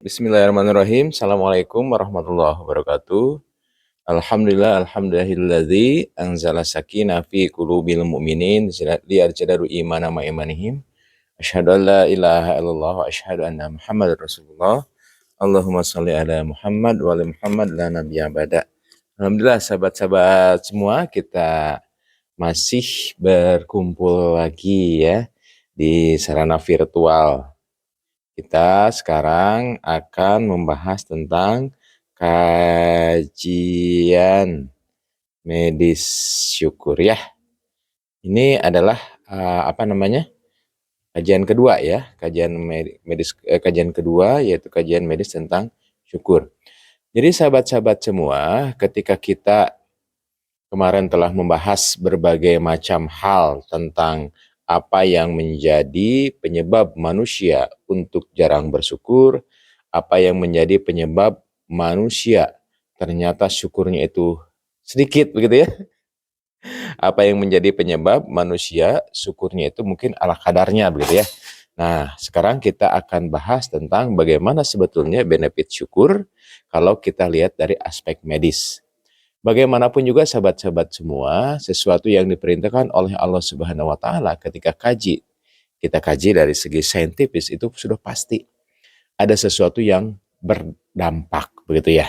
Bismillahirrahmanirrahim. Assalamualaikum warahmatullahi wabarakatuh. Alhamdulillahilladzi anzala sakinah fi qulubil mu'minin liyarjadaru imana ma imanihim. Asyhadu an la ilaha illallah wa asyhadu anna Muhammadar Rasulullah. Allahumma shalli ala Muhammad wa ali Muhammad la nabiyya ba'da. Alhamdulillah sahabat-sahabat semua, kita masih berkumpul lagi ya di sarana virtual. Kita sekarang akan membahas tentang kajian medis syukur ya. Ini adalah kajian kedua ya, kajian kedua yaitu kajian medis tentang syukur. Jadi sahabat-sahabat semua, ketika kita kemarin telah membahas berbagai macam hal tentang apa yang menjadi penyebab manusia untuk jarang bersyukur, apa yang menjadi penyebab manusia ternyata syukurnya itu sedikit begitu ya. Apa yang menjadi penyebab manusia syukurnya itu mungkin ala kadarnya begitu ya. Nah, sekarang kita akan bahas tentang bagaimana sebetulnya benefit syukur kalau kita lihat dari aspek medis. Bagaimanapun juga sahabat-sahabat semua, sesuatu yang diperintahkan oleh Allah Subhanahu wa taala ketika kita kaji dari segi saintifis itu sudah pasti ada sesuatu yang berdampak begitu ya.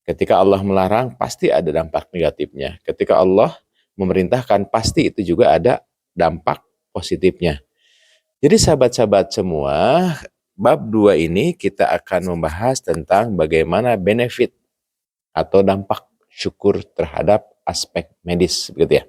Ketika Allah melarang pasti ada dampak negatifnya. Ketika Allah memerintahkan pasti itu juga ada dampak positifnya. Jadi sahabat-sahabat semua, bab 2 ini kita akan membahas tentang bagaimana benefit atau dampak syukur terhadap aspek medis begitu ya.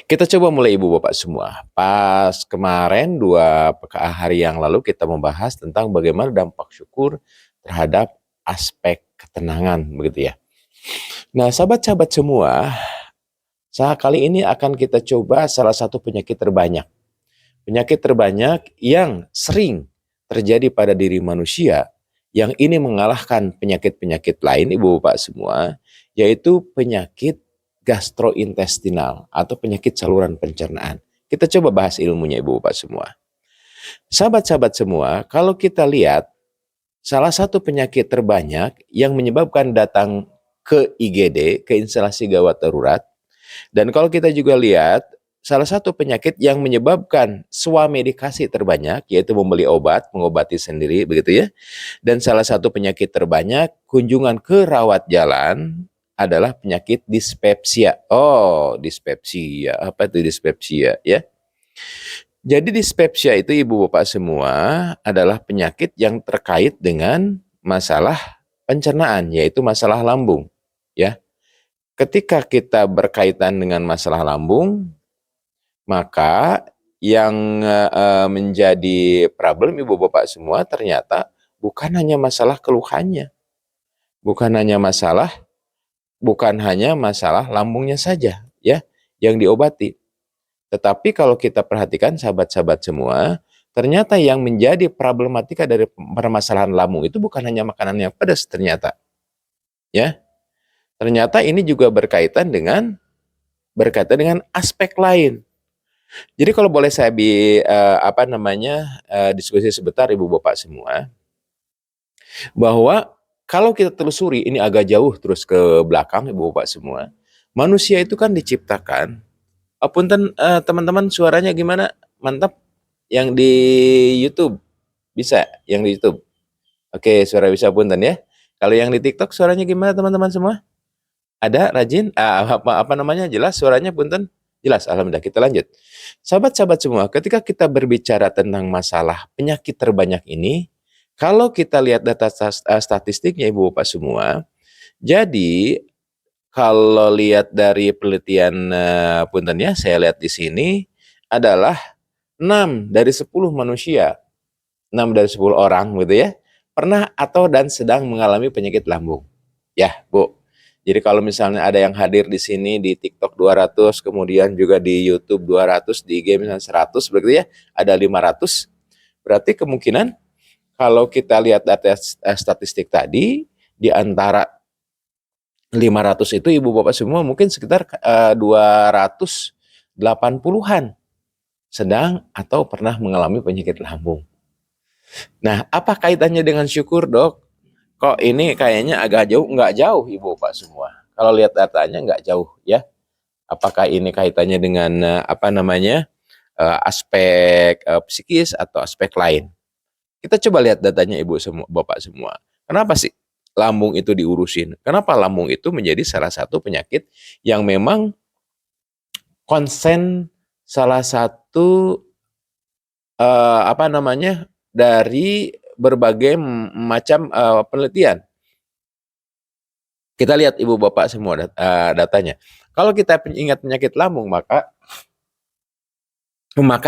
Kita coba mulai ibu bapak semua. Pas kemarin 2 hari yang lalu kita membahas tentang bagaimana dampak syukur terhadap aspek ketenangan begitu ya. Nah, sahabat-sahabat semua, kali ini akan kita coba salah satu penyakit terbanyak. Penyakit terbanyak yang sering terjadi pada diri manusia, yang ini mengalahkan penyakit-penyakit lain ibu bapak semua, yaitu penyakit gastrointestinal atau penyakit saluran pencernaan. Kita coba bahas ilmunya ibu bapak semua. Sahabat-sahabat semua, kalau kita lihat salah satu penyakit terbanyak yang menyebabkan datang ke IGD, ke instalasi gawat darurat, dan kalau kita juga lihat salah satu penyakit yang menyebabkan swamedikasi terbanyak, yaitu membeli obat, mengobati sendiri, begitu ya. Dan salah satu penyakit terbanyak kunjungan ke rawat jalan adalah penyakit dispepsia. Oh, dispepsia. Apa itu dispepsia ya? Jadi dispepsia itu ibu bapak semua adalah penyakit yang terkait dengan masalah pencernaan, yaitu masalah lambung. Ya, ketika kita berkaitan dengan masalah lambung, maka yang menjadi problem ibu bapak semua ternyata bukan hanya masalah keluhannya, bukan hanya masalah lambungnya saja ya yang diobati. Tetapi kalau kita perhatikan sahabat-sahabat semua, ternyata yang menjadi problematika dari permasalahan lambung itu bukan hanya makanan yang pedas ternyata. Ya. Ternyata ini juga berkaitan dengan aspek lain. Jadi kalau boleh saya diskusi sebentar ibu bapak semua, bahwa kalau kita telusuri ini agak jauh terus ke belakang ibu bapak semua, manusia itu kan diciptakan. Punten teman-teman, suaranya gimana? Mantap. Yang di YouTube bisa? Yang di YouTube. Oke, suara bisa punten ya. Kalau yang di TikTok suaranya gimana teman-teman semua? Ada rajin? Jelas suaranya punten? Jelas, alhamdulillah. Kita lanjut. Sahabat-sahabat semua, ketika kita berbicara tentang masalah penyakit terbanyak ini, kalau kita lihat data statistiknya ibu bapak semua, jadi kalau lihat dari penelitian punten ya, saya lihat di sini adalah 6 dari 10 manusia, 6 dari 10 orang gitu ya, pernah atau dan sedang mengalami penyakit lambung. Ya, Bu. Jadi kalau misalnya ada yang hadir di sini di TikTok 200, kemudian juga di YouTube 200, di IG misalnya 100 begitu ya, ada 500. Berarti kemungkinan kalau kita lihat data statistik tadi, di antara 500 itu ibu bapak semua mungkin sekitar 280-an sedang atau pernah mengalami penyakit lambung. Nah, apa kaitannya dengan syukur, Dok? Kok ini kayaknya agak jauh? Nggak jauh, Ibu Bapak semua. Kalau lihat datanya nggak jauh ya. Apakah ini kaitannya dengan apa namanya aspek psikis atau aspek lain? Kita coba lihat datanya Ibu semua, Bapak semua. Kenapa sih lambung itu diurusin? Kenapa lambung itu menjadi salah satu penyakit yang memang konsen salah satu apa namanya dari berbagai macam penelitian. Kita lihat Ibu Bapak semua datanya. Kalau kita ingat penyakit lambung, maka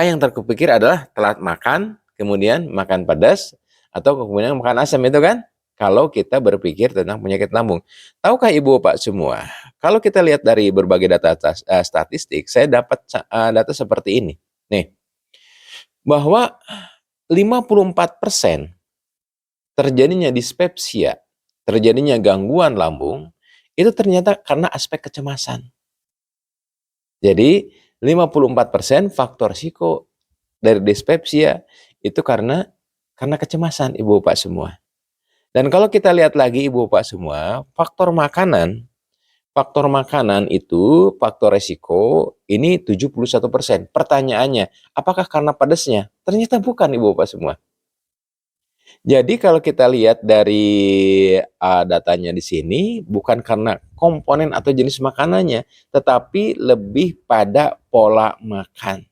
yang terkepikir adalah telat makan, kemudian makan pedas, atau kemudian makan asam, itu kan? Kalau kita berpikir tentang penyakit lambung. Tahukah Ibu Bapak semua, kalau kita lihat dari berbagai data statistik, saya dapat data seperti ini. Nih, bahwa 54% terjadinya dispepsia, terjadinya gangguan lambung, itu ternyata karena aspek kecemasan. Jadi 54% faktor risiko dari dispepsia itu karena kecemasan Ibu Bapak semua. Dan kalau kita lihat lagi Ibu Bapak semua, faktor makanan itu faktor risiko ini 71%. Pertanyaannya, apakah karena pedasnya? Ternyata bukan Ibu Bapak semua. Jadi kalau kita lihat dari datanya di sini, bukan karena komponen atau jenis makanannya, tetapi lebih pada pola makan.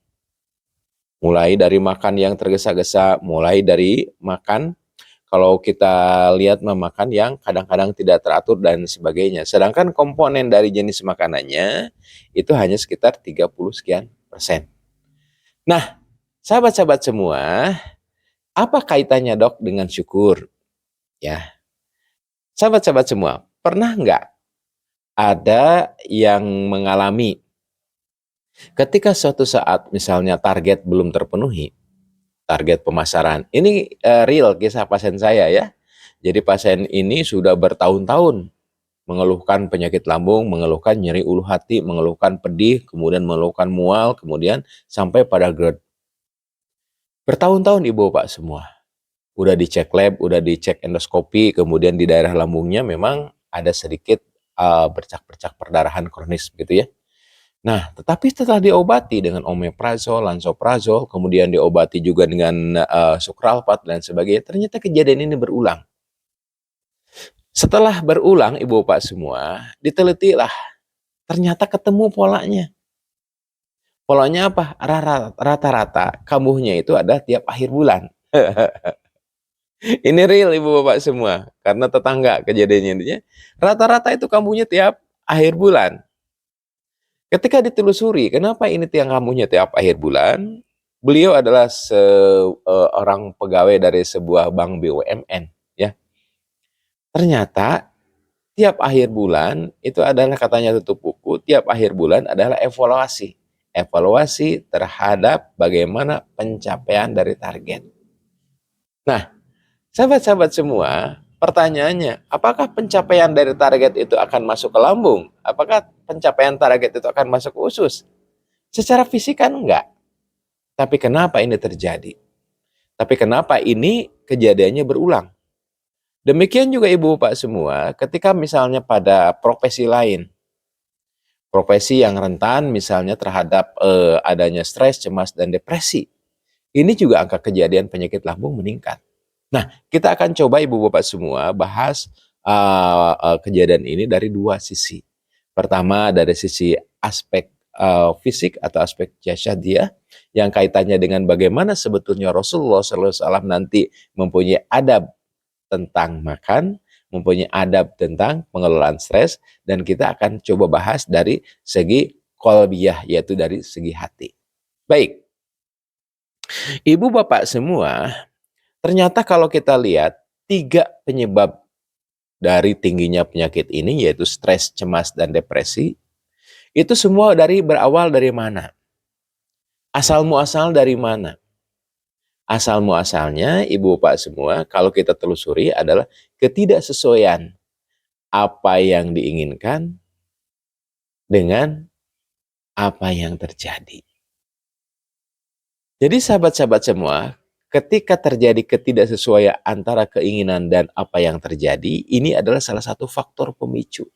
Mulai dari makan yang tergesa-gesa, mulai dari makan kalau kita lihat memakan yang kadang-kadang tidak teratur dan sebagainya. Sedangkan komponen dari jenis makanannya itu hanya sekitar 30 sekian persen. Nah, sahabat-sahabat semua, apa kaitannya Dok dengan syukur? Ya, sahabat-sahabat semua, pernah nggak ada yang mengalami ketika suatu saat misalnya target belum terpenuhi, target pemasaran. Ini real kisah pasien saya ya. Jadi pasien ini sudah bertahun-tahun mengeluhkan penyakit lambung, mengeluhkan nyeri ulu hati, mengeluhkan pedih, kemudian mengeluhkan mual, kemudian sampai pada GERD. Bertahun-tahun Ibu Bapak semua. Udah dicek lab, udah dicek endoskopi, kemudian di daerah lambungnya memang ada sedikit bercak-bercak perdarahan kronis gitu ya. Nah, tetapi setelah diobati dengan omeprazol, lansoprazol, kemudian diobati juga dengan sukralfat dan sebagainya, ternyata kejadian ini berulang. Setelah berulang, Ibu Bapak semua, ditelitilah, ternyata ketemu polanya. Polanya apa? Rata-rata kambuhnya itu ada tiap akhir bulan. Ini real Ibu Bapak semua, karena tetangga kejadiannya. Rata-rata itu kambuhnya tiap akhir bulan. Ketika ditelusuri, kenapa ini tiang kambuhnya tiap akhir bulan? Beliau adalah seorang pegawai dari sebuah bank BUMN, ya. Ternyata tiap akhir bulan itu adalah katanya tutup buku, tiap akhir bulan adalah evaluasi. Evaluasi terhadap bagaimana pencapaian dari target. Nah, sahabat-sahabat semua, pertanyaannya, apakah pencapaian dari target itu akan masuk ke lambung? Apakah pencapaian target itu akan masuk ke usus? Secara fisik kan enggak. Tapi kenapa ini terjadi? Tapi kenapa ini kejadiannya berulang? Demikian juga Ibu Bapak semua, ketika misalnya pada profesi lain, profesi yang rentan misalnya terhadap adanya stres, cemas, dan depresi, ini juga angka kejadian penyakit lambung meningkat. Nah, kita akan coba Ibu Bapak semua bahas kejadian ini dari dua sisi. Pertama dari sisi aspek fisik atau aspek jasadiyah yang kaitannya dengan bagaimana sebetulnya Rasulullah SAW nanti mempunyai adab tentang makan, mempunyai adab tentang pengelolaan stres, dan kita akan coba bahas dari segi qalbiyah, yaitu dari segi hati. Baik, Ibu Bapak semua, ternyata kalau kita lihat 3 penyebab dari tingginya penyakit ini, yaitu stres, cemas, dan depresi, itu semua berawal dari mana? Asal muasal dari mana? Asal muasalnya Ibu Bapak semua, kalau kita telusuri adalah ketidaksesuaian apa yang diinginkan dengan apa yang terjadi. Jadi sahabat-sahabat semua, ketika terjadi ketidaksesuaian antara keinginan dan apa yang terjadi, ini adalah salah satu faktor pemicu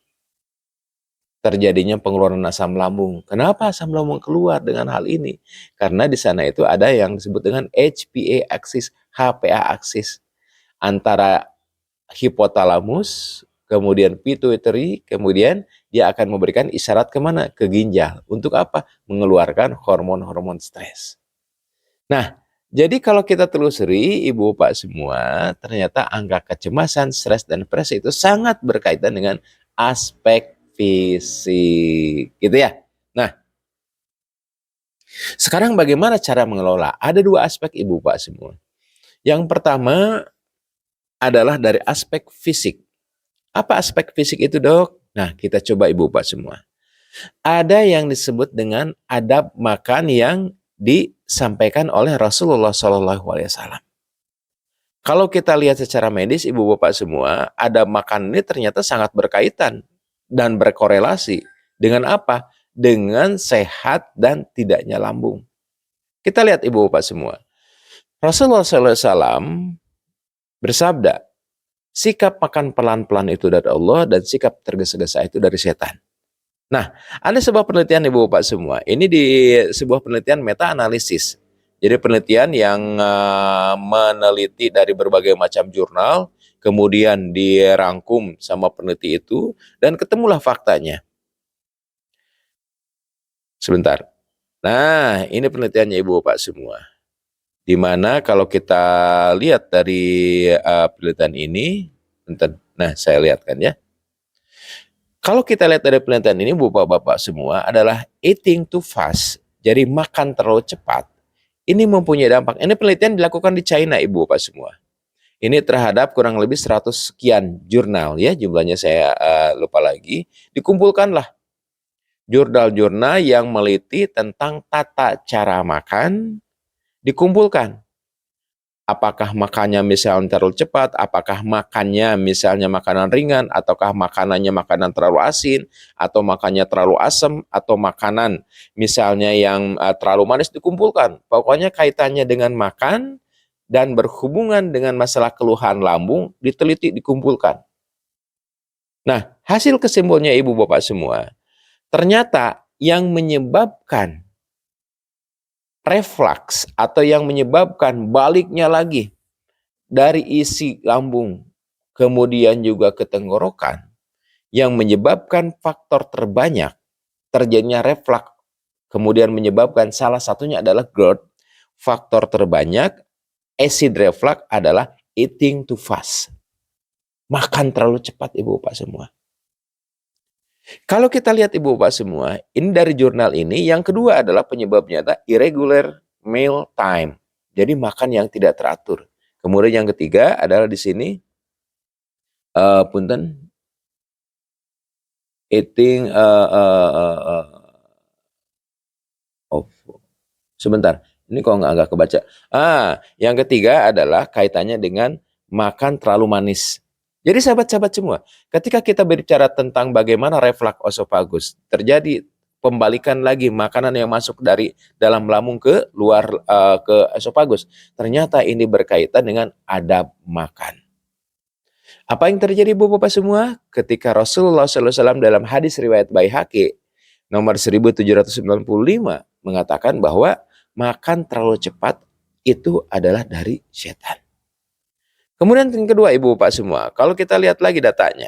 terjadinya pengeluaran asam lambung. Kenapa asam lambung keluar dengan hal ini? Karena di sana itu ada yang disebut dengan HPA axis, HPA axis antara hipotalamus, kemudian pituitary, kemudian dia akan memberikan isyarat kemana? Ke ginjal. Untuk apa? Mengeluarkan hormon-hormon stres. Nah, jadi kalau kita telusuri, Ibu Bapak semua, ternyata angka kecemasan, stres, dan depresi itu sangat berkaitan dengan aspek fisik, gitu ya. Nah, sekarang bagaimana cara mengelola? Ada dua aspek Ibu Bapak semua. Yang pertama adalah dari aspek fisik. Apa aspek fisik itu, Dok? Nah, kita coba Ibu Bapak semua. Ada yang disebut dengan adab makan yang disampaikan oleh Rasulullah SAW. Kalau kita lihat secara medis, Ibu Bapak semua, adab makan ini ternyata sangat berkaitan dan berkorelasi dengan apa? Dengan sehat dan tidaknya lambung. Kita lihat Ibu Bapak semua. Rasulullah SAW bersabda, sikap makan pelan-pelan itu dari Allah dan sikap tergesa-gesa itu dari setan. Nah, ada sebuah penelitian Ibu Bapak semua. Ini di sebuah penelitian meta-analisis. Jadi penelitian yang meneliti dari berbagai macam jurnal, kemudian dirangkum sama peneliti itu, dan ketemulah faktanya. Sebentar. Nah, ini penelitiannya Ibu Bapak semua. Di mana kalau kita lihat dari penelitian ini, nah saya lihatkan ya. Kalau kita lihat dari penelitian ini, Bapak-bapak semua, adalah eating too fast, jadi makan terlalu cepat. Ini mempunyai dampak. Ini penelitian dilakukan di China, Ibu Bapak semua. Ini terhadap kurang lebih 100 sekian jurnal, ya, jumlahnya saya lupa lagi. Dikumpulkanlah jurnal-jurnal yang meliti tentang tata cara makan, dikumpulkan. Apakah makannya misalnya terlalu cepat, apakah makannya misalnya makanan ringan, ataukah makanannya makanan terlalu asin, atau makannya terlalu asam, atau makanan misalnya yang terlalu manis, dikumpulkan. Pokoknya kaitannya dengan makan dan berhubungan dengan masalah keluhan lambung, diteliti, dikumpulkan. Nah, hasil kesimpulannya Ibu Bapak semua, ternyata yang menyebabkan reflux atau yang menyebabkan baliknya lagi dari isi lambung kemudian juga ke tenggorokan, yang menyebabkan faktor terbanyak terjadinya reflux kemudian menyebabkan salah satunya adalah GERD. Faktor terbanyak acid reflux adalah eating too fast, makan terlalu cepat Ibu Bapak semua. Kalau kita lihat Ibu Bapak semua, ini dari jurnal ini, yang kedua adalah penyebabnya adalah irregular meal time. Jadi makan yang tidak teratur. Kemudian yang ketiga adalah di sini, punten, eating, sebentar, ini kok nggak kebaca. Yang ketiga adalah kaitannya dengan makan terlalu manis. Jadi sahabat-sahabat semua, ketika kita berbicara tentang bagaimana reflux esophagus, terjadi pembalikan lagi makanan yang masuk dari dalam lambung ke luar ke esophagus. Ternyata ini berkaitan dengan adab makan. Apa yang terjadi Ibu Bapak semua? Ketika Rasulullah SAW dalam hadis riwayat Baihaqi nomor 1795 mengatakan bahwa makan terlalu cepat itu adalah dari setan. Kemudian yang kedua Ibu Bapak semua, kalau kita lihat lagi datanya,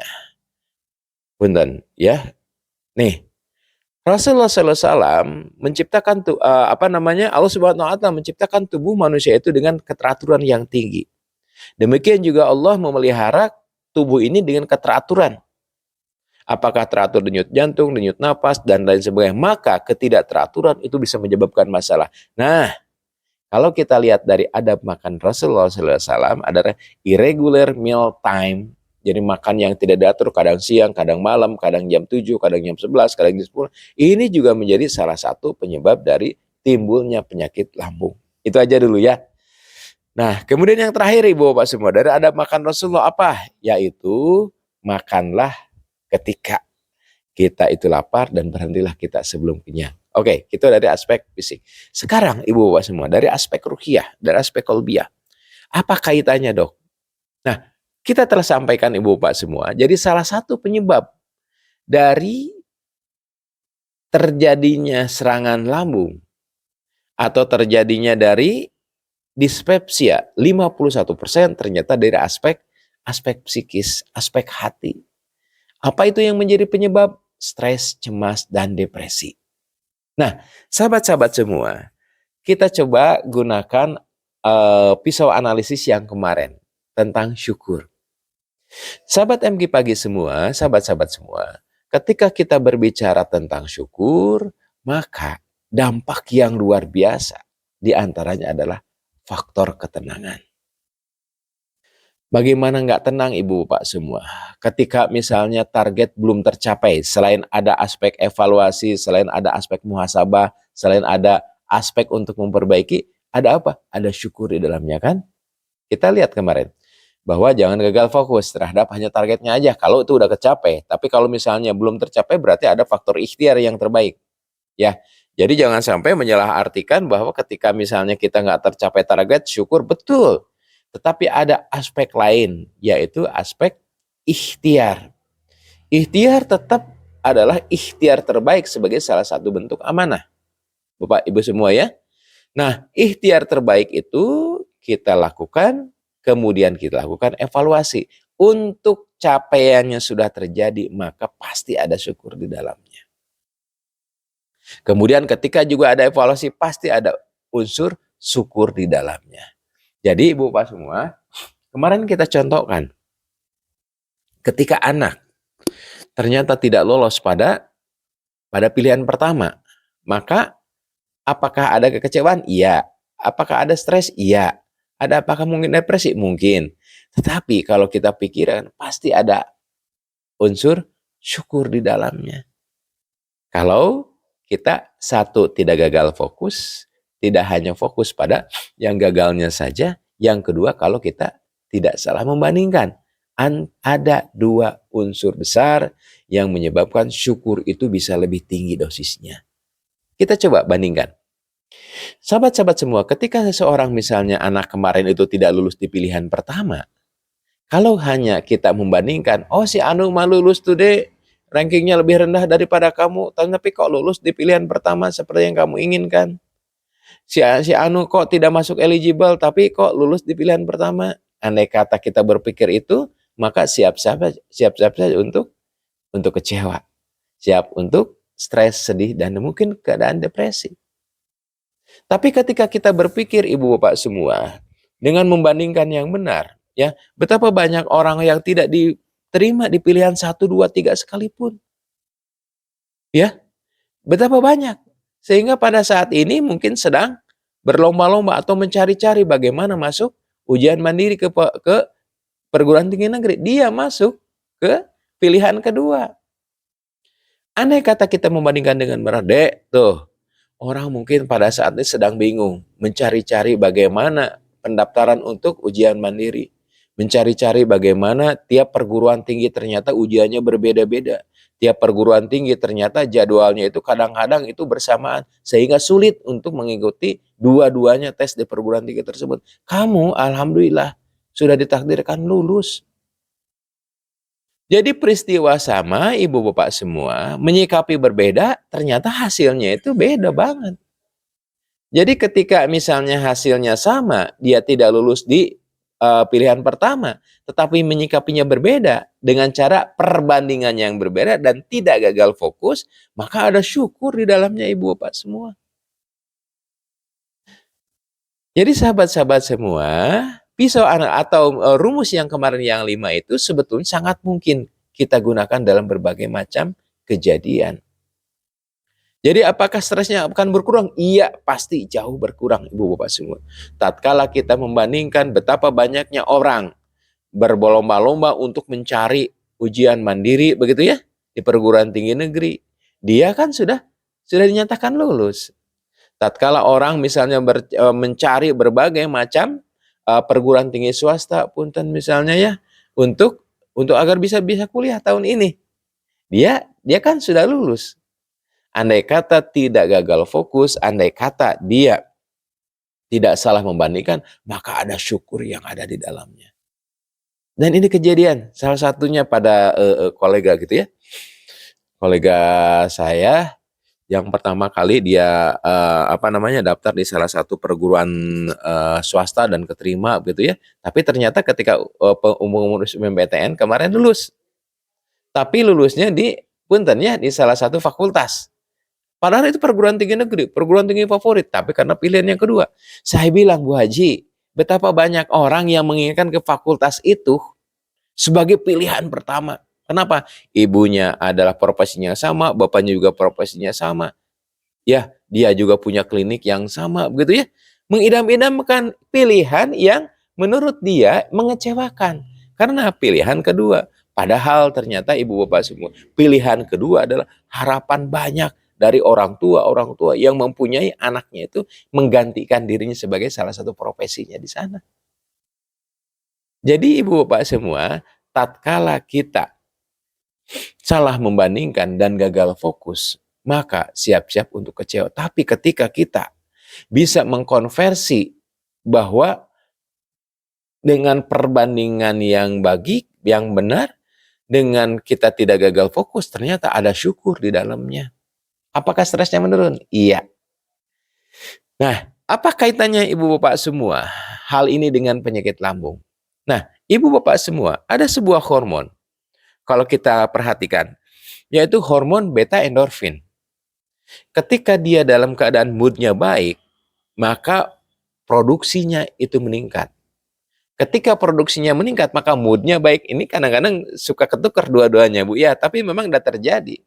punten ya, nih Rasulullah SAW menciptakan Allah Subhanahu Wa Taala menciptakan tubuh manusia itu dengan keteraturan yang tinggi. Demikian juga Allah memelihara tubuh ini dengan keteraturan. Apakah teratur denyut jantung, denyut napas, dan lain sebagainya. Maka ketidakteraturan itu bisa menyebabkan masalah. Nah, kalau kita lihat dari adab makan Rasulullah SAW adalah irregular meal time. Jadi makan yang tidak diatur, kadang siang, kadang malam, kadang jam 7, kadang jam 11, kadang jam 10. Ini juga menjadi salah satu penyebab dari timbulnya penyakit lambung. Itu aja dulu ya. Nah, kemudian yang terakhir Ibu Bapak semua, dari adab makan Rasulullah apa? Yaitu makanlah ketika kita itu lapar dan berhentilah kita sebelum kenyang. Oke, itu dari aspek fisik. Sekarang Ibu Bapak semua, dari aspek ruhiyah, dari aspek qalbiyah. Apa kaitannya, Dok? Nah, kita telah sampaikan Ibu Bapak semua, jadi salah satu penyebab dari terjadinya serangan lambung atau terjadinya dari dispepsia 51% ternyata dari aspek psikis, aspek hati. Apa itu yang menjadi penyebab? Stres, cemas, dan depresi. Nah, sahabat-sahabat semua, kita coba gunakan pisau analisis yang kemarin tentang syukur. Sahabat MG Pagi semua, sahabat-sahabat semua, ketika kita berbicara tentang syukur, maka dampak yang luar biasa diantaranya adalah faktor ketenangan. Bagaimana nggak tenang Ibu Bapak semua? Ketika misalnya target belum tercapai, selain ada aspek evaluasi, selain ada aspek muhasabah, selain ada aspek untuk memperbaiki, ada apa? Ada syukur di dalamnya kan? Kita lihat kemarin, bahwa jangan gagal fokus terhadap hanya targetnya aja, kalau itu udah kecapai. Tapi kalau misalnya belum tercapai, berarti ada faktor ikhtiar yang terbaik. Ya, jadi jangan sampai menyalahartikan bahwa ketika misalnya kita nggak tercapai target, syukur betul. Tetapi ada aspek lain, yaitu aspek ikhtiar. Ikhtiar tetap adalah ikhtiar terbaik sebagai salah satu bentuk amanah. Bapak Ibu semua ya. Nah, ikhtiar terbaik itu kita lakukan, kemudian kita lakukan evaluasi. Untuk capaiannya sudah terjadi, maka pasti ada syukur di dalamnya. Kemudian ketika juga ada evaluasi, pasti ada unsur syukur di dalamnya. Jadi Ibu Bapak semua, kemarin kita contohkan, ketika anak ternyata tidak lolos pada pilihan pertama, maka apakah ada kekecewaan? Iya. Apakah ada stres? Iya. Apakah mungkin depresi? Mungkin. Tetapi kalau kita pikirkan, pasti ada unsur syukur di dalamnya. Kalau kita satu tidak gagal fokus, tidak hanya fokus pada yang gagalnya saja. Yang kedua, kalau kita tidak salah membandingkan, ada dua unsur besar yang menyebabkan syukur itu bisa lebih tinggi dosisnya. Kita coba bandingkan. Sahabat-sahabat semua, ketika seseorang misalnya anak kemarin itu tidak lulus di pilihan pertama, kalau hanya kita membandingkan, oh si Anu mah lulus tuh deh, rankingnya lebih rendah daripada kamu, tapi kok lulus di pilihan pertama seperti yang kamu inginkan. Si Anu kok tidak masuk eligible, tapi kok lulus di pilihan pertama. Andai kata kita berpikir itu, maka siap-siap saja untuk kecewa. Siap untuk stres, sedih, dan mungkin keadaan depresi. Tapi ketika kita berpikir Ibu Bapak semua, dengan membandingkan yang benar, ya, betapa banyak orang yang tidak diterima di pilihan 1, 2, 3 sekalipun. Ya, betapa banyak. Sehingga pada saat ini mungkin sedang berlomba-lomba atau mencari-cari bagaimana masuk ujian mandiri ke perguruan tinggi negeri. Dia masuk ke pilihan kedua. Andai kata kita membandingkan dengan benar, Dek, tuh, orang mungkin pada saat ini sedang bingung, mencari-cari bagaimana pendaftaran untuk ujian mandiri. Mencari-cari bagaimana tiap perguruan tinggi ternyata ujiannya berbeda-beda. Tiap perguruan tinggi ternyata jadwalnya itu kadang-kadang itu bersamaan. Sehingga sulit untuk mengikuti dua-duanya tes di perguruan tinggi tersebut. Kamu alhamdulillah sudah ditakdirkan lulus. Jadi peristiwa sama Ibu Bapak semua menyikapi berbeda, ternyata hasilnya itu beda banget. Jadi ketika misalnya hasilnya sama, dia tidak lulus di pilihan pertama, tetapi menyikapinya berbeda dengan cara perbandingan yang berbeda dan tidak gagal fokus, maka ada syukur di dalamnya Ibu Bapak semua. Jadi sahabat-sahabat semua, pisau atau rumus yang kemarin yang 5 itu sebetulnya sangat mungkin kita gunakan dalam berbagai macam kejadian. Jadi apakah stresnya akan berkurang? Iya, pasti jauh berkurang Ibu Bapak semua. Tatkala kita membandingkan betapa banyaknya orang berlomba-lomba untuk mencari ujian mandiri begitu ya di perguruan tinggi negeri. Dia kan sudah dinyatakan lulus. Tatkala orang misalnya mencari berbagai macam perguruan tinggi swasta punten misalnya ya untuk agar bisa kuliah tahun ini. Dia kan sudah lulus. Andai kata tidak gagal fokus, andai kata dia tidak salah membandingkan, maka ada syukur yang ada di dalamnya. Dan ini kejadian, salah satunya pada kolega gitu ya. Kolega saya yang pertama kali dia daftar di salah satu perguruan swasta dan keterima gitu ya. Tapi ternyata ketika umur SBMPTN kemarin lulus. Tapi lulusnya di punten ya di salah satu fakultas. Padahal itu perguruan tinggi negeri, perguruan tinggi favorit, tapi karena pilihan yang kedua. Saya bilang, Bu Haji, betapa banyak orang yang menginginkan ke fakultas itu sebagai pilihan pertama. Kenapa? Ibunya adalah profesinya sama, bapaknya juga profesinya sama. Ya, dia juga punya klinik yang sama, begitu ya. Mengidam-idamkan pilihan yang menurut dia mengecewakan. Karena pilihan kedua. Padahal ternyata ibu bapak semua, pilihan kedua adalah harapan banyak dari orang tua yang mempunyai anaknya itu menggantikan dirinya sebagai salah satu profesinya di sana. Jadi ibu bapak semua, tatkala kita salah membandingkan dan gagal fokus, maka siap-siap untuk kecewa. Tapi ketika kita bisa mengkonversi bahwa dengan perbandingan yang benar, dengan kita tidak gagal fokus, ternyata ada syukur di dalamnya. Apakah stresnya menurun? Iya. Nah, apa kaitannya ibu bapak semua hal ini dengan penyakit lambung? Nah, ibu bapak semua, ada sebuah hormon, kalau kita perhatikan, yaitu hormon beta endorfin. Ketika dia dalam keadaan moodnya baik, maka produksinya itu meningkat. Ketika produksinya meningkat, maka moodnya baik. Ini kadang-kadang suka ketukar dua-duanya, Bu. Ya, tapi memang tidak terjadi.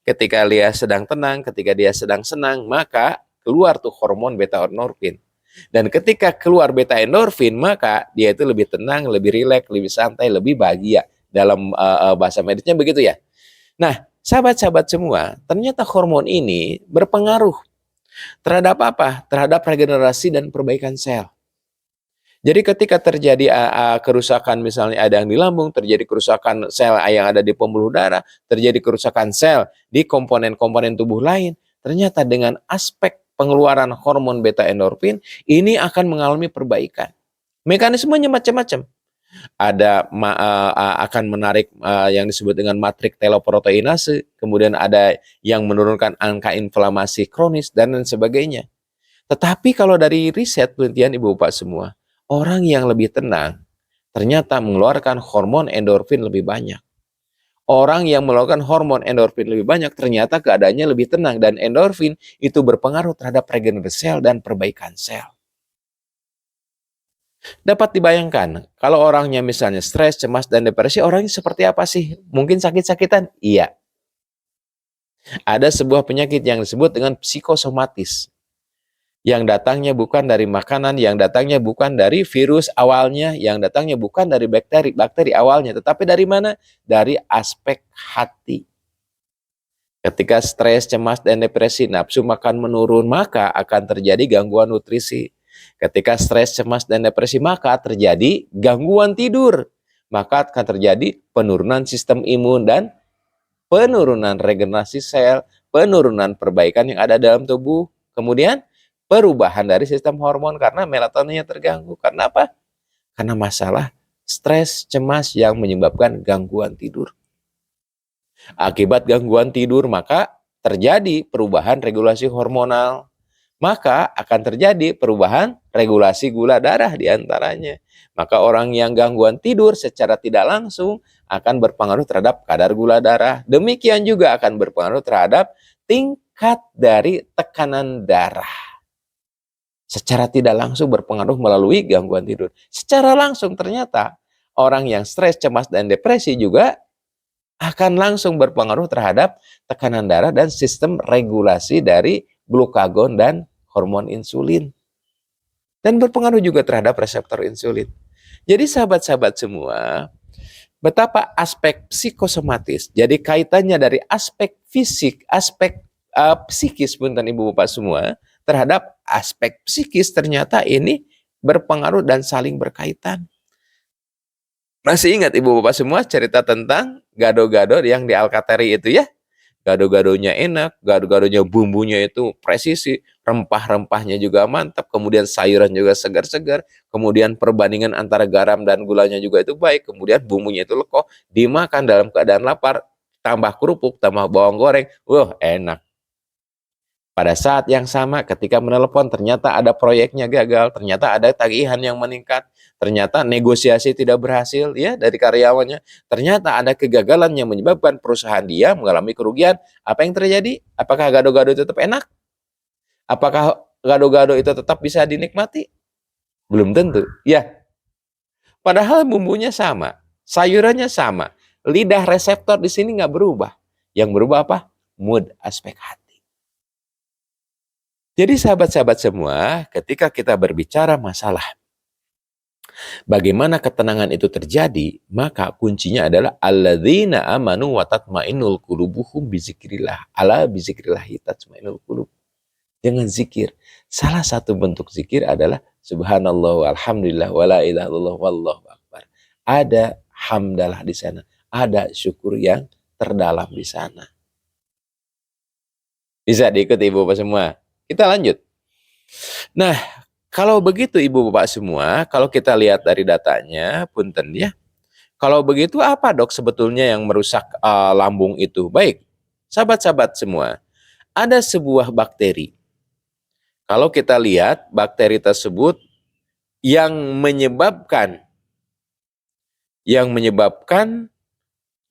Ketika dia sedang tenang, ketika dia sedang senang, maka keluar tuh hormon beta endorfin. Dan ketika keluar beta endorfin, maka dia itu lebih tenang, lebih rileks, lebih santai, lebih bahagia. Dalam bahasa medisnya begitu ya. Nah, sahabat-sahabat semua, ternyata hormon ini berpengaruh terhadap apa? Terhadap regenerasi dan perbaikan sel. Jadi ketika terjadi kerusakan misalnya ada yang di lambung, terjadi kerusakan sel yang ada di pembuluh darah, terjadi kerusakan sel di komponen-komponen tubuh lain, ternyata dengan aspek pengeluaran hormon beta endorfin ini akan mengalami perbaikan. Mekanismenya macam-macam. Ada akan menarik yang disebut dengan matrik teloproteinase, kemudian ada yang menurunkan angka inflamasi kronis dan lain sebagainya. Tetapi kalau dari riset penelitian ibu bapak semua, orang yang lebih tenang ternyata mengeluarkan hormon endorfin lebih banyak. Orang yang mengeluarkan hormon endorfin lebih banyak ternyata keadaannya lebih tenang, dan endorfin itu berpengaruh terhadap regenerasi sel dan perbaikan sel. Dapat dibayangkan, kalau orangnya misalnya stres, cemas, dan depresi, orangnya seperti apa sih? Mungkin sakit-sakitan? Iya. Ada sebuah penyakit yang disebut dengan psikosomatis. Yang datangnya bukan dari makanan, yang datangnya bukan dari virus awalnya, yang datangnya bukan dari bakteri awalnya, tetapi dari mana? Dari aspek hati. Ketika stres, cemas, dan depresi, nafsu makan menurun, maka akan terjadi gangguan nutrisi. Ketika stres, cemas, dan depresi, maka terjadi gangguan tidur. Maka akan terjadi penurunan sistem imun dan penurunan regenerasi sel, penurunan perbaikan yang ada dalam tubuh. Kemudian perubahan dari sistem hormon karena melatoninnya terganggu. Karena apa? Karena masalah stres, cemas yang menyebabkan gangguan tidur. Akibat gangguan tidur, maka terjadi perubahan regulasi hormonal. Maka akan terjadi perubahan regulasi gula darah diantaranya. Maka orang yang gangguan tidur secara tidak langsung akan berpengaruh terhadap kadar gula darah. Demikian juga akan berpengaruh terhadap tingkat dari tekanan darah. Secara tidak langsung berpengaruh melalui gangguan tidur. Secara langsung ternyata orang yang stres, cemas, dan depresi juga akan langsung berpengaruh terhadap tekanan darah dan sistem regulasi dari glukagon dan hormon insulin. Dan berpengaruh juga terhadap reseptor insulin. Jadi sahabat-sahabat semua, betapa aspek psikosomatis, jadi kaitannya dari aspek fisik, aspek psikis, punten ibu bapak semua, terhadap aspek psikis ternyata ini berpengaruh dan saling berkaitan. Masih ingat ibu bapak semua cerita tentang gado-gado yang di Alkatiri itu ya? Gado-gadonya enak, gado-gadonya bumbunya itu presisi, rempah-rempahnya juga mantap, kemudian sayuran juga segar-segar, kemudian perbandingan antara garam dan gulanya juga itu baik, kemudian bumbunya itu lekoh, dimakan dalam keadaan lapar, tambah kerupuk, tambah bawang goreng, wah enak. Pada saat yang sama ketika menelepon ternyata ada proyeknya gagal, ternyata ada tagihan yang meningkat, ternyata negosiasi tidak berhasil ya dari karyawannya, ternyata ada kegagalan yang menyebabkan perusahaan dia mengalami kerugian. Apa yang terjadi? Apakah gado-gado itu tetap enak? Apakah gado-gado itu tetap bisa dinikmati? Belum tentu. Ya, padahal bumbunya sama, sayurannya sama, lidah reseptor di sini nggak berubah. Yang berubah apa? Mood, aspek hati. Jadi sahabat-sahabat semua, ketika kita berbicara masalah bagaimana ketenangan itu terjadi, maka kuncinya adalah alladzina amanu wa tatmainnul qulubuhum bizikrillah. Ala bizikrillah tatmainnul qulub. Dengan zikir. Salah satu bentuk zikir adalah subhanallah walhamdulillah wala ilaha illallah wallahu akbar. Ada hamdalah di sana, ada syukur yang terdalam di sana. Bisa diikuti Ibu Bapak semua. Kita lanjut. Nah, kalau begitu Ibu Bapak semua, kalau kita lihat dari datanya, punten ya. Kalau begitu apa dok sebetulnya yang merusak lambung itu? Baik, sahabat-sahabat semua, ada sebuah bakteri. Kalau kita lihat bakteri tersebut yang menyebabkan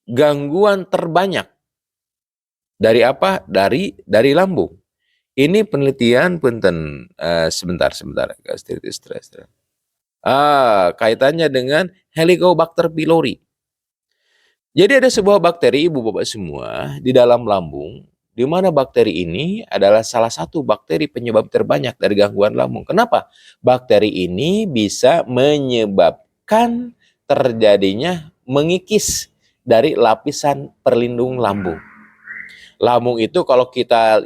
gangguan terbanyak dari apa? Dari lambung. Ini penelitian punten sebentar. Kaitannya dengan Helicobacter pylori. Jadi ada sebuah bakteri Ibu Bapak semua di dalam lambung, di mana bakteri ini adalah salah satu bakteri penyebab terbanyak dari gangguan lambung. Kenapa? Bakteri ini bisa menyebabkan terjadinya mengikis dari lapisan perlindung lambung. Lambung itu kalau kita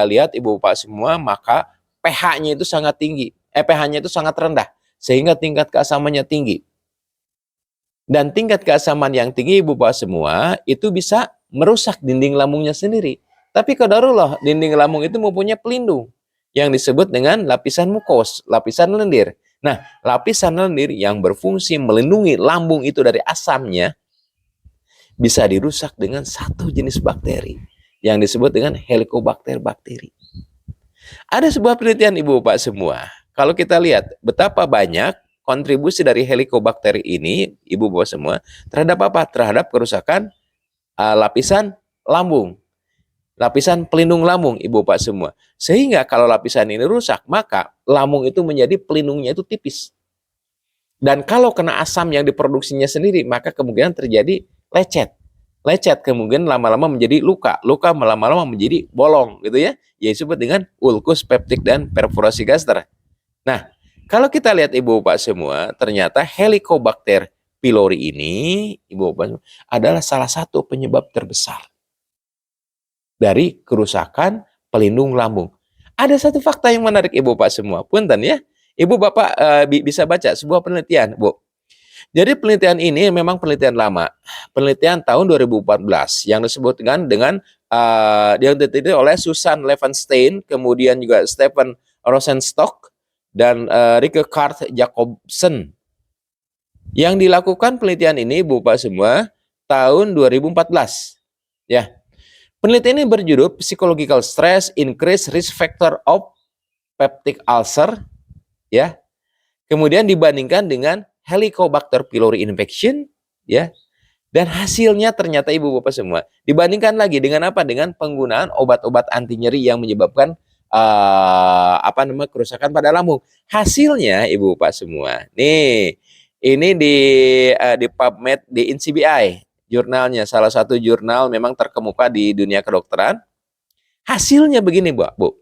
lihat Ibu Bapak semua, maka pH-nya itu sangat tinggi. pH-nya itu sangat rendah, sehingga tingkat keasamannya tinggi. Dan tingkat keasaman yang tinggi Ibu Bapak semua, itu bisa merusak dinding lambungnya sendiri. Tapi qadarullah, dinding lambung itu mempunyai pelindung, yang disebut dengan lapisan mukos, lapisan lendir. Nah, lapisan lendir yang berfungsi melindungi lambung itu dari asamnya, bisa dirusak dengan satu jenis bakteri yang disebut dengan Helicobacter bakteri. Ada sebuah penelitian Ibu Bapak semua. Kalau kita lihat betapa banyak kontribusi dari Helicobacter ini, Ibu Bapak semua, terhadap apa? Terhadap kerusakan lapisan lambung. Lapisan pelindung lambung Ibu Bapak semua. Sehingga kalau lapisan ini rusak, maka lambung itu menjadi pelindungnya itu tipis. Dan kalau kena asam yang diproduksinya sendiri, maka kemungkinan terjadi lecet. Lecet kemudian lama-lama menjadi luka. Luka lama-lama menjadi bolong gitu ya. Yang disebut dengan ulkus, peptik, dan perforasi gaster. Nah, kalau kita lihat Ibu Bapak semua, ternyata Helicobacter pylori ini, Ibu Bapak, adalah salah satu penyebab terbesar dari kerusakan pelindung lambung. Ada satu fakta yang menarik Ibu Bapak semua. Punten ya. Ibu Bapak bisa baca sebuah penelitian, Bu. Jadi penelitian ini memang penelitian lama, penelitian tahun 2014 yang disebutkan dengan yang diteliti oleh Susan Levenstein, kemudian juga Stephen Rosenstock dan Rike Kart Jacobsen. Yang dilakukan penelitian ini, Bapak semua, tahun 2014. Ya, penelitian ini berjudul Psychological Stress Increase Risk Factor of Peptic Ulcer, ya. Kemudian dibandingkan dengan Helicobacter pylori infection, ya, dan hasilnya ternyata Ibu Bapak semua dibandingkan lagi dengan apa? Dengan penggunaan obat-obat anti nyeri yang menyebabkan kerusakan pada lambung. Hasilnya Ibu Bapak semua, nih ini di PubMed di NCBI jurnalnya, salah satu jurnal memang terkemuka di dunia kedokteran. Hasilnya begini Bu.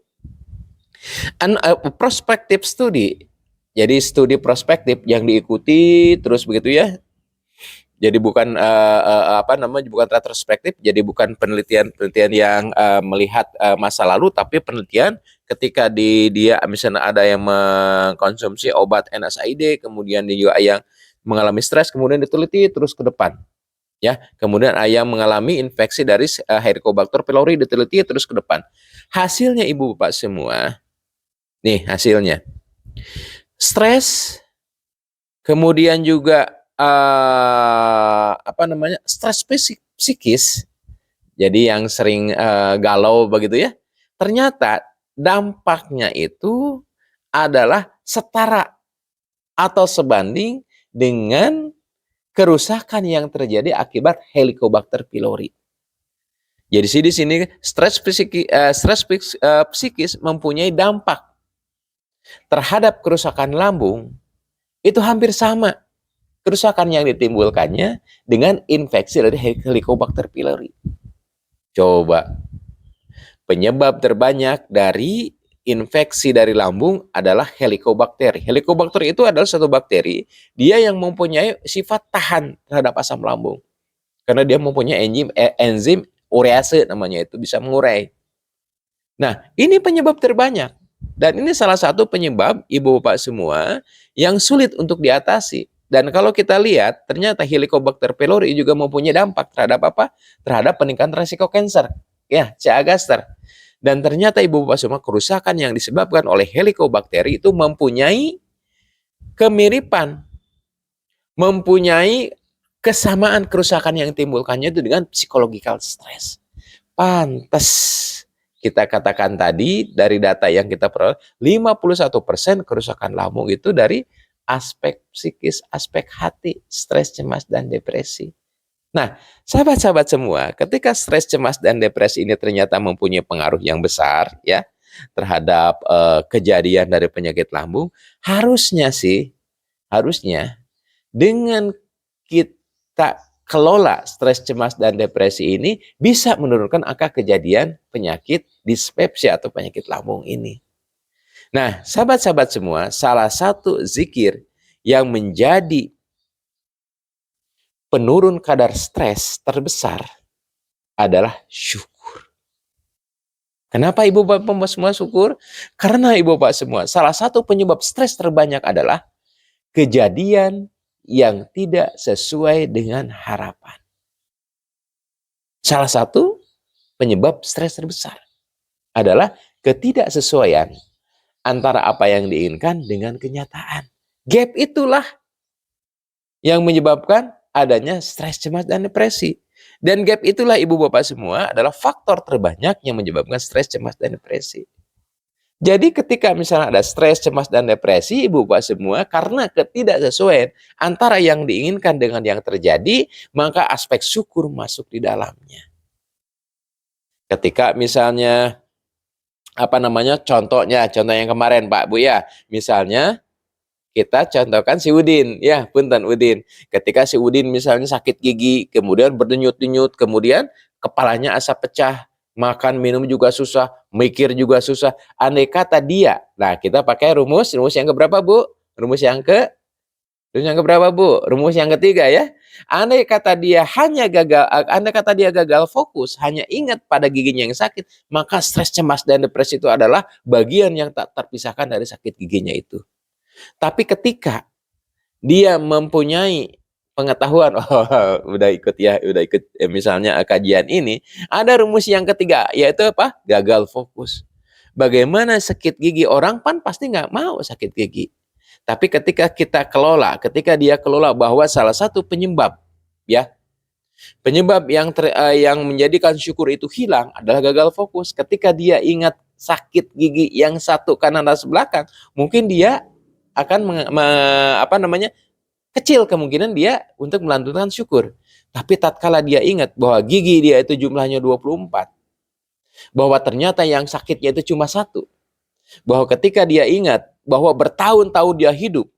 Prospective study. Jadi studi prospektif yang diikuti terus begitu ya. Jadi bukan bukan retrospektif, jadi bukan penelitian yang melihat masa lalu, tapi penelitian ketika dia misalnya ada yang mengkonsumsi obat NSAID, kemudian dia juga yang mengalami stres, kemudian diteliti terus ke depan. Ya, kemudian ayam mengalami infeksi dari Helicobacter pylori, diteliti terus ke depan. Hasilnya ibu bapak semua, nih hasilnya. Stres, kemudian juga stres psikis. Jadi yang sering galau begitu ya. Ternyata dampaknya itu adalah setara atau sebanding dengan kerusakan yang terjadi akibat Helicobacter pylori. Jadi di sini stres psikis mempunyai dampak terhadap kerusakan lambung itu hampir sama kerusakan yang ditimbulkannya dengan infeksi dari Helicobacter pylori. Coba, penyebab terbanyak dari infeksi dari lambung adalah Helicobacter. Helicobacter itu adalah satu bakteri, dia yang mempunyai sifat tahan terhadap asam lambung. Karena dia mempunyai enzim urease namanya, itu bisa mengurai. Nah, ini penyebab terbanyak. Dan ini salah satu penyebab ibu bapak semua yang sulit untuk diatasi. Dan kalau kita lihat, ternyata Helicobacter pylori juga mempunyai dampak terhadap apa? Terhadap peningkatan resiko kanker. Ya, CA gaster. Dan ternyata ibu bapak semua, kerusakan yang disebabkan oleh Helicobacter itu mempunyai kemiripan, mempunyai kesamaan kerusakan yang timbulkannya itu dengan psychological stress. Pantas kita katakan tadi dari data yang kita peroleh, 51% kerusakan lambung itu dari aspek psikis, aspek hati, stres, cemas, dan depresi. Nah, sahabat-sahabat semua, ketika stres, cemas, dan depresi ini ternyata mempunyai pengaruh yang besar ya terhadap kejadian dari penyakit lambung, harusnya dengan kita kelola stres, cemas, dan depresi ini bisa menurunkan angka kejadian penyakit dispepsia atau penyakit lambung ini. Nah, sahabat-sahabat semua, salah satu zikir yang menjadi penurun kadar stres terbesar adalah syukur. Kenapa ibu bapak semua syukur? Karena ibu bapak semua, salah satu penyebab stres terbanyak adalah kejadian yang tidak sesuai dengan harapan. Salah satu penyebab stres terbesar adalah ketidaksesuaian antara apa yang diinginkan dengan kenyataan. Gap itulah yang menyebabkan adanya stres, cemas, dan depresi. Dan gap itulah ibu bapak semua adalah faktor terbanyak yang menyebabkan stres, cemas, dan depresi. Jadi ketika misalnya ada stres, cemas, dan depresi, ibu bapak semua, karena ketidaksesuaian antara yang diinginkan dengan yang terjadi, maka aspek syukur masuk di dalamnya. Ketika misalnya, contoh yang kemarin Pak Bu ya, misalnya kita contohkan si Udin, ya punten Udin. Ketika si Udin misalnya sakit gigi, kemudian berdenyut-denyut, kemudian kepalanya asap pecah, makan minum juga susah, mikir juga susah. Andai kata dia, nah kita pakai rumus yang keberapa Bu? Rumus yang keberapa Bu? Rumus yang ketiga ya. Andai kata dia gagal fokus, hanya ingat pada giginya yang sakit, maka stres, cemas, dan depresi itu adalah bagian yang tak terpisahkan dari sakit giginya itu. Tapi ketika dia mempunyai pengetahuan, udah ikut misalnya kajian ini, ada rumus yang ketiga, yaitu apa? Gagal fokus. Bagaimana sakit gigi? Orang pasti nggak mau sakit gigi. Tapi ketika dia kelola bahwa salah satu penyebab yang menjadikan syukur itu hilang adalah gagal fokus. Ketika dia ingat sakit gigi yang satu kanan dan belakang, mungkin dia akan kecil kemungkinan dia untuk melantunkan syukur. Tapi tatkala dia ingat bahwa gigi dia itu jumlahnya 24, bahwa ternyata yang sakitnya itu cuma satu, bahwa ketika dia ingat bahwa bertahun-tahun dia hidup,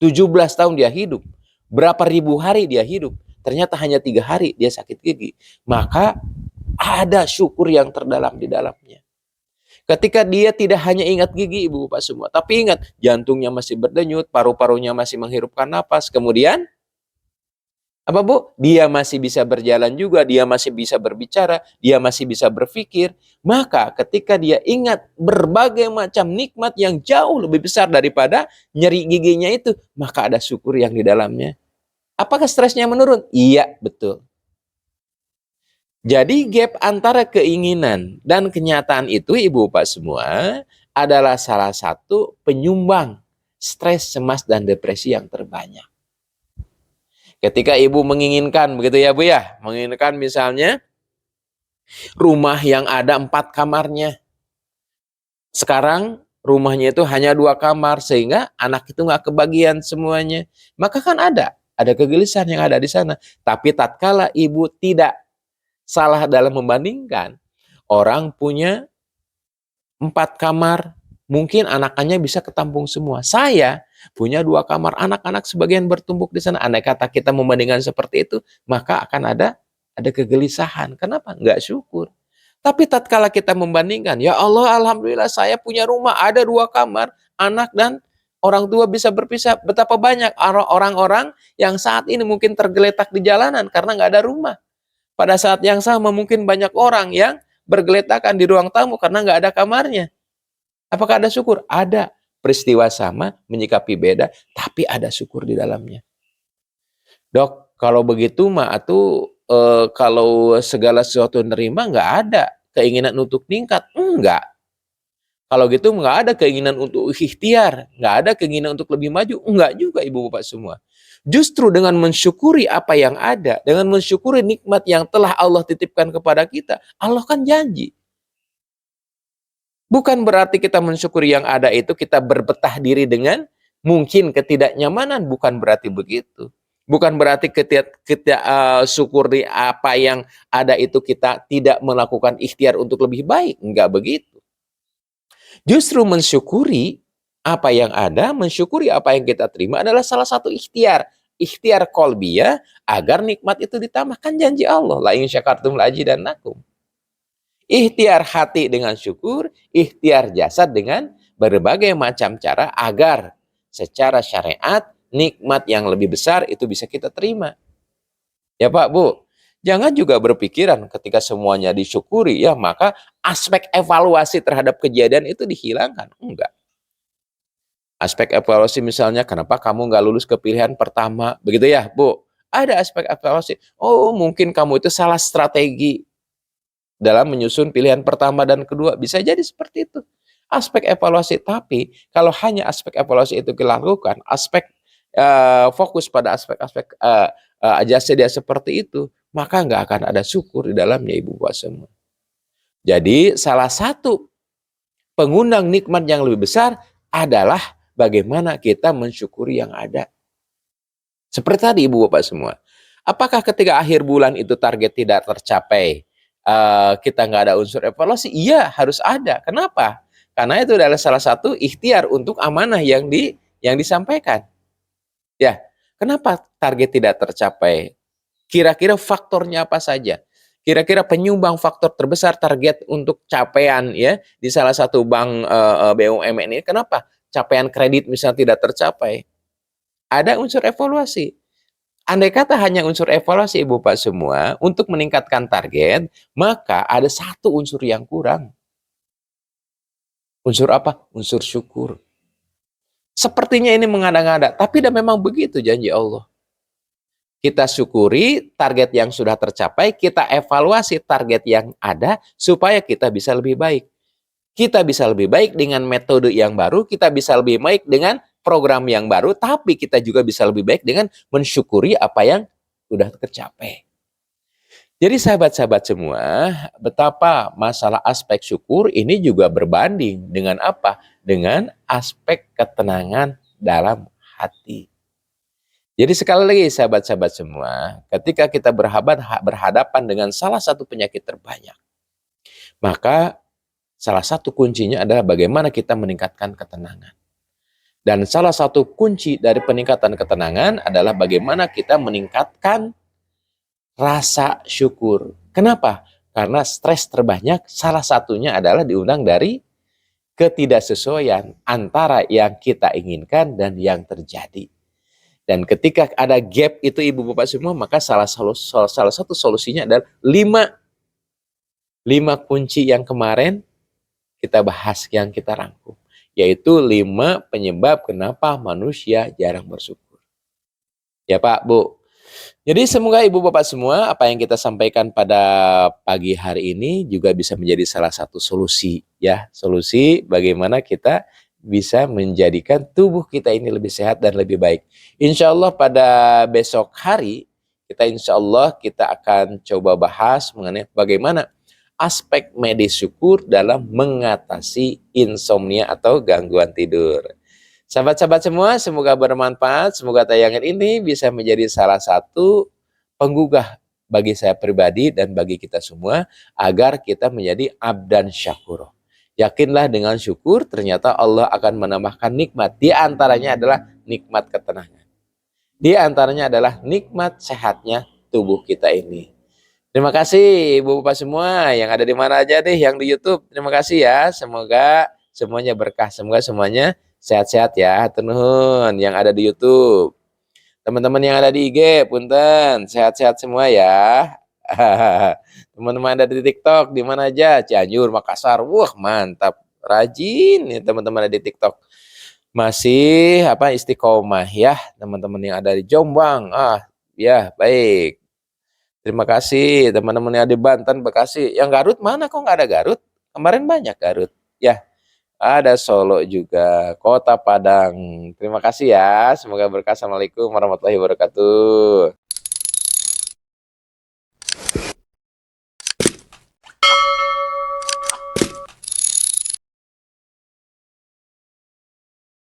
17 tahun dia hidup, berapa ribu hari dia hidup, ternyata hanya 3 hari dia sakit gigi, maka ada syukur yang terdalam di dalamnya. Ketika dia tidak hanya ingat gigi ibu bapak semua, tapi ingat jantungnya masih berdenyut, paru-parunya masih menghirupkan napas, kemudian apa Bu? Dia masih bisa berjalan juga, dia masih bisa berbicara, dia masih bisa berpikir. Maka ketika dia ingat berbagai macam nikmat yang jauh lebih besar daripada nyeri giginya itu, maka ada syukur yang di dalamnya. Apakah stresnya menurun? Iya, betul. Jadi gap antara keinginan dan kenyataan itu, Ibu Bapak semua, adalah salah satu penyumbang stres, cemas, dan depresi yang terbanyak. Ketika Ibu menginginkan, begitu ya Bu ya, menginginkan misalnya rumah yang ada 4 kamarnya. Sekarang rumahnya itu hanya 2 kamar, sehingga anak itu nggak kebagian semuanya. Maka kan ada kegelisahan yang ada di sana. Tapi tatkala Ibu tidak salah dalam membandingkan, orang punya 4 kamar, mungkin anak-anaknya bisa ketampung semua. Saya punya 2 kamar, anak-anak sebagian bertumpuk di sana. Andai kata kita membandingkan seperti itu, maka akan ada kegelisahan. Kenapa? Nggak syukur. Tapi tatkala kita membandingkan, ya Allah, alhamdulillah saya punya rumah, ada 2 kamar, anak dan orang tua bisa berpisah. Betapa banyak orang-orang yang saat ini mungkin tergeletak di jalanan karena nggak ada rumah. Pada saat yang sama mungkin banyak orang yang bergeletakan di ruang tamu karena nggak ada kamarnya. Apakah ada syukur? Ada. Peristiwa sama, menyikapi beda, tapi ada syukur di dalamnya. Dok, kalau begitu mah kalau segala sesuatu nerima nggak ada keinginan untuk meningkat. Enggak. Kalau gitu nggak ada keinginan untuk ikhtiar, nggak ada keinginan untuk lebih maju. Enggak juga Ibu Bapak semua. Justru dengan mensyukuri apa yang ada, dengan mensyukuri nikmat yang telah Allah titipkan kepada kita, Allah kan janji. Bukan berarti kita mensyukuri yang ada itu kita berbetah diri dengan mungkin ketidaknyamanan, bukan berarti begitu. Bukan berarti kita syukuri apa yang ada itu kita tidak melakukan ikhtiar untuk lebih baik, enggak begitu. Justru mensyukuri apa yang ada, mensyukuri apa yang kita terima adalah salah satu ikhtiar. Ikhtiar qalbiyah agar nikmat itu ditambahkan janji Allah. La in syakartum la azidannakum. Ikhtiar hati dengan syukur, ikhtiar jasad dengan berbagai macam cara agar secara syariat nikmat yang lebih besar itu bisa kita terima. Ya Pak, Bu. Jangan juga berpikiran ketika semuanya disyukuri, ya maka aspek evaluasi terhadap kejadian itu dihilangkan. Enggak. Aspek evaluasi misalnya, kenapa kamu nggak lulus ke pilihan pertama? Begitu ya, Bu. Ada aspek evaluasi. Oh, mungkin kamu itu salah strategi dalam menyusun pilihan pertama dan kedua. Bisa jadi seperti itu. Aspek evaluasi. Tapi, kalau hanya aspek evaluasi itu dilakukan, fokus pada aspek-aspek jasa dia seperti itu, maka nggak akan ada syukur di dalamnya Ibu Bapak semua. Jadi salah satu pengundang nikmat yang lebih besar adalah bagaimana kita mensyukuri yang ada. Seperti tadi Ibu Bapak semua. Apakah ketika akhir bulan itu target tidak tercapai, kita nggak ada unsur evaluasi? Iya, harus ada. Kenapa? Karena itu adalah salah satu ikhtiar untuk amanah yang disampaikan. Ya, kenapa target tidak tercapai? Kira-kira faktornya apa saja? Kira-kira penyumbang faktor terbesar target untuk capaian ya di salah satu bank BUMN ini, kenapa capaian kredit misalnya tidak tercapai? Ada unsur evaluasi. Andai kata hanya unsur evaluasi Ibu Bapak semua untuk meningkatkan target, maka ada satu unsur yang kurang. Unsur apa? Unsur syukur. Sepertinya ini mengada-ngada, tapi memang begitu janji Allah. Kita syukuri target yang sudah tercapai, kita evaluasi target yang ada supaya kita bisa lebih baik. Kita bisa lebih baik dengan metode yang baru, kita bisa lebih baik dengan program yang baru, tapi kita juga bisa lebih baik dengan mensyukuri apa yang sudah tercapai. Jadi sahabat-sahabat semua, betapa masalah aspek syukur ini juga berbanding dengan apa? Dengan aspek ketenangan dalam hati. Jadi sekali lagi sahabat-sahabat semua, ketika kita berhadapan dengan salah satu penyakit terbanyak, maka salah satu kuncinya adalah bagaimana kita meningkatkan ketenangan. Dan salah satu kunci dari peningkatan ketenangan adalah bagaimana kita meningkatkan rasa syukur. Kenapa? Karena stres terbanyak salah satunya adalah diundang dari ketidaksesuaian antara yang kita inginkan dan yang terjadi. Dan ketika ada gap itu Ibu Bapak semua, maka salah satu solusinya adalah 5 kunci yang kemarin kita bahas, yang kita rangkum. Yaitu 5 penyebab kenapa manusia jarang bersyukur. Ya Pak, Bu. Jadi semoga ibu bapak semua apa yang kita sampaikan pada pagi hari ini juga bisa menjadi salah satu solusi ya. Solusi bagaimana kita bisa menjadikan tubuh kita ini lebih sehat dan lebih baik. Insya Allah pada besok hari insya Allah kita akan coba bahas mengenai bagaimana aspek medis syukur dalam mengatasi insomnia atau gangguan tidur. Sahabat-sahabat semua, semoga bermanfaat. Semoga tayangan ini bisa menjadi salah satu penggugah bagi saya pribadi dan bagi kita semua agar kita menjadi abdan syakur. Yakinlah dengan syukur ternyata Allah akan menambahkan nikmat. Di antaranya adalah nikmat ketenangan. Di antaranya adalah nikmat sehatnya tubuh kita ini. Terima kasih Ibu Bapak semua yang ada di mana aja deh, yang di YouTube. Terima kasih ya. Semoga semuanya berkah, semoga semuanya sehat-sehat ya. Hatur nuhun yang ada di YouTube. Teman-teman yang ada di IG, punten, sehat-sehat semua ya. Teman-teman ada di TikTok, di mana aja? Cianjur, Makassar. Wah, mantap. Rajin nih teman-teman ada di TikTok. Masih istiqomah ya, teman-teman yang ada di Jombang. Ya, baik. Terima kasih teman-teman yang di Banten, Bekasi. Yang Garut mana kok nggak ada Garut? Kemarin banyak Garut. Ya, ada Solo juga, Kota Padang. Terima kasih ya. Semoga berkah. Assalamualaikum warahmatullahi wabarakatuh.